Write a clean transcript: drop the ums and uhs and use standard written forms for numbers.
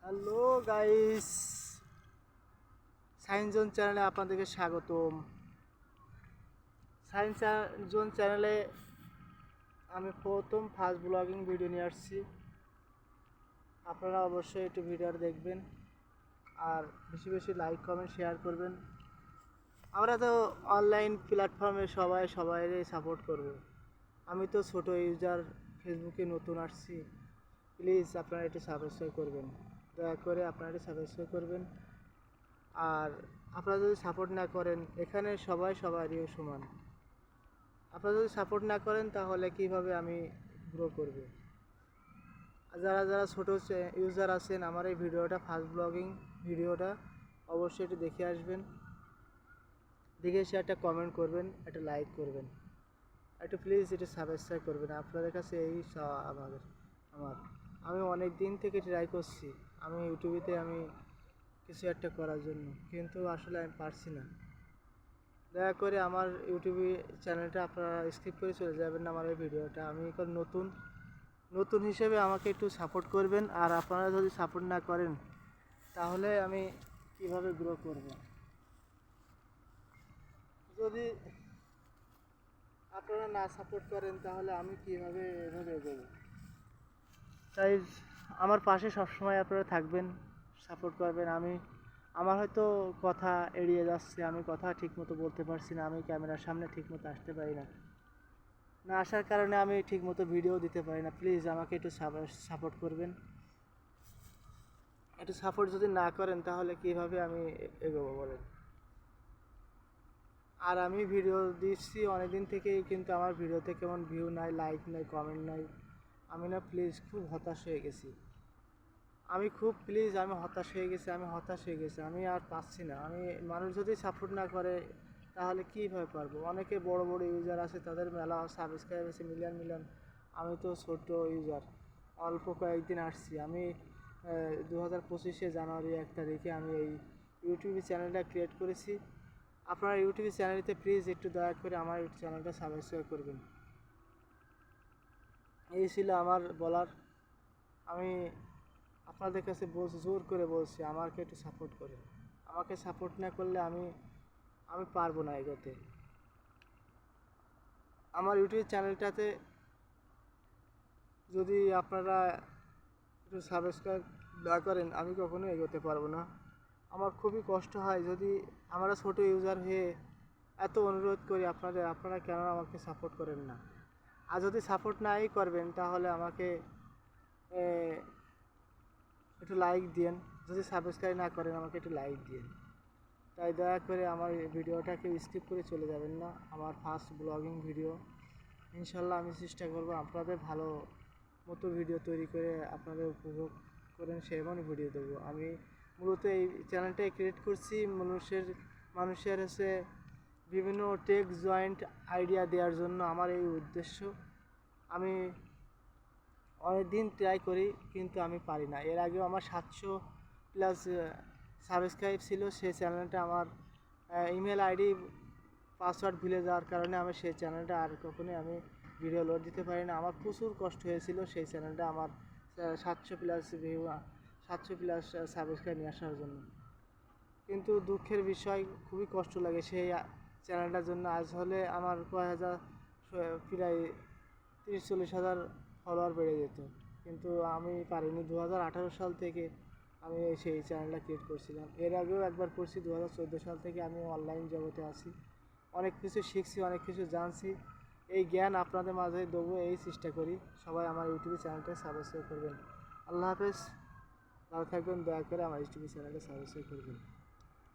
Hello guys, science zone চ্যানেলে আপনাদেরকে স্বাগতম। সায়েন্স জোন চ্যানেলে আমি প্রথম ফার্স্ট ব্লগিং ভিডিও নিয়ে আসছি। আপনারা অবশ্যই একটু ভিডিওটা দেখবেন আর বেশি বেশি লাইক কমেন্ট শেয়ার করবেন। আমরা তো অনলাইন প্ল্যাটফর্মে সবাইকে সাপোর্ট করব। আমি তো ছোট ইউজার, ফেসবুকে নতুন আসছি। প্লিজ আপনারা একটু সাবস্ক্রাইব করবেন, দয়া করে আপনারা একটু সাবস্ক্রাইব করবেন। আর আপনারা যদি সাপোর্ট না করেন, এখানে সবারই সমান। আপনারা যদি সাপোর্ট না করেন তাহলে কিভাবে আমি গ্রো করব? আর যারা ছোটো ইউজার আছেন, আমার এই ভিডিওটা ফার্স্ট ব্লগিং ভিডিওটা অবশ্যই একটু দেখে আসবেন। দেখে এসে একটা কমেন্ট করবেন, একটা লাইক করবেন, একটু প্লিজ একটু সাবস্ক্রাইব করবেন। আপনাদের কাছে এই আমার আমি অনেক দিন থেকে ট্রাই করছি, আমি ইউটিউবেতে আমি কিছু একটা করার জন্য, কিন্তু আসলে আমি পারছি না। দয়া করে আমার ইউটিউবে চ্যানেলটা আপনারা স্কিপ করে চলে যাবেন না। আমার এই ভিডিওটা আমি এখন নতুন হিসেবে আমাকে একটু সাপোর্ট করবেন। আর আপনারা যদি সাপোর্ট না করেন তাহলে আমি কিভাবে গ্রো করব? যদি আপনারা না সাপোর্ট করেন তাহলে আমি কিভাবে এভাবে এগোবো? তাই আমার পাশে সবসময় আপনারা থাকবেন, সাপোর্ট করবেন। আমার হয়তো কথা এড়িয়ে যাচ্ছে, আমি কথা ঠিকমতো বলতে পারছি না, আমি ক্যামেরার সামনে ঠিকমতো আসতে পারি না, আসার কারণে আমি ঠিকমতো ভিডিও দিতে পারি না। প্লিজ আমাকে একটু সাপোর্ট করবেন। একটু সাপোর্ট যদি না করেন তাহলে কিভাবে আমি এগোবো বলেন? আর আমি ভিডিও দিচ্ছি অনেক দিন থেকেই, কিন্তু আমার ভিডিওতে কেমন ভিউ নাই, লাইক নাই, কমেন্ট নাই। আমি না প্লিজ খুব হতাশ হয়ে গেছি। আমি হতাশ হয়ে গেছি, আমি আর পাচ্ছি না। মানুষ যদি সাপোর্ট না করে তাহলে কীভাবে পারবো? অনেকে বড় বড় ইউজার আছে, তাদের মেলা সাবস্ক্রাইব আছে মিলিয়ন। আমি তো ছোট ইউজার, অল্প কয়েকদিন আসছি। আমি 2025 জানুয়ারি 1 তারিখে আমি এই ইউটিউব চ্যানেলটা ক্রিয়েট করেছি। আপনারা ইউটিউব চ্যানেলতে প্লিজ একটু দয়া করে আমার ইউটিউব চ্যানেলটা সাবস্ক্রাইব করবেন। এই ছিল আমার বলার। আমি আপনাদের কাছে জোর করে বলছি, আমাকে একটু সাপোর্ট করেন। আমাকে সাপোর্ট না করলে আমি পারবো না এগোতে। আমার ইউটিউব চ্যানেলটাতে যদি আপনারা একটু সাবস্ক্রাইব না করেন আমি কখনো এগোতে পারবো না। আমার খুবই কষ্ট হয়, যদি আমরা ছোট ইউজার হয়ে এত অনুরোধ করি আপনারা কেন আমাকে সাপোর্ট করেন না? আর যদি সাপোর্ট নাই করবেন তাহলে আমাকে একটু লাইক দিন। যদি সাবস্ক্রাইব না করেন আমাকে একটু লাইক দিন। তাই দয়া করে আমার এই ভিডিওটাকে স্কিপ করে চলে যাবেন না। আমার ফার্স্ট ব্লগিং ভিডিও, ইনশাল্লাহ আমি চেষ্টা করব আপনাদের ভালো মতো ভিডিও তৈরি করে আপনাদের উপভোগ করেন সেমন ভিডিও দেবো। আমি মূলত এই চ্যানেলটাই ক্রিয়েট করছি মানুষের হচ্ছে বিভিন্ন টেক জয়েন্ট আইডিয়া দেওয়ার জন্য। আমার এই উদ্দেশ্য। আমি অনেক দিন ট্রাই করি কিন্তু আমি পারি না। এর আগেও আমার 700+ সাবস্ক্রাইব ছিল। সেই চ্যানেলটা আমার ইমেল আইডি পাসওয়ার্ড ভুলে যাওয়ার কারণে আমি সেই চ্যানেলটা আর কখনোই আমি ভিডিও লোড দিতে পারি না। আমার প্রচুর কষ্ট হয়েছিল সেই চ্যানেলটা আমার 700+ সাবস্ক্রাইব নিয়ে আসার জন্য। কিন্তু দুঃখের বিষয়, খুবই কষ্ট লাগে সেই চ্যানেলটার জন্য। আজ হলে আমার কয় হাজার, প্রায় 30-40 হাজার ফলোয়ার বেড়ে যেত, কিন্তু আমি পারিনি। 2018 সাল থেকে আমি সেই চ্যানেলটা ক্রিয়েট করছিলাম। এর আগেও একবার করছি 2014 সাল থেকে। আমি অনলাইন জগতে আছি, অনেক কিছু শিখছি, অনেক কিছু জানছি। এই জ্ঞান আপনাদের মাঝে দেবো এই চেষ্টা করি। সবাই আমার ইউটিউব চ্যানেলটা সাবস্ক্রাইব করবেন। আল্লাহ হাফেজ, ভালো থাকবেন। দয়া করে আমার ইউটিউব চ্যানেলটা সাবস্ক্রাইব করবেন।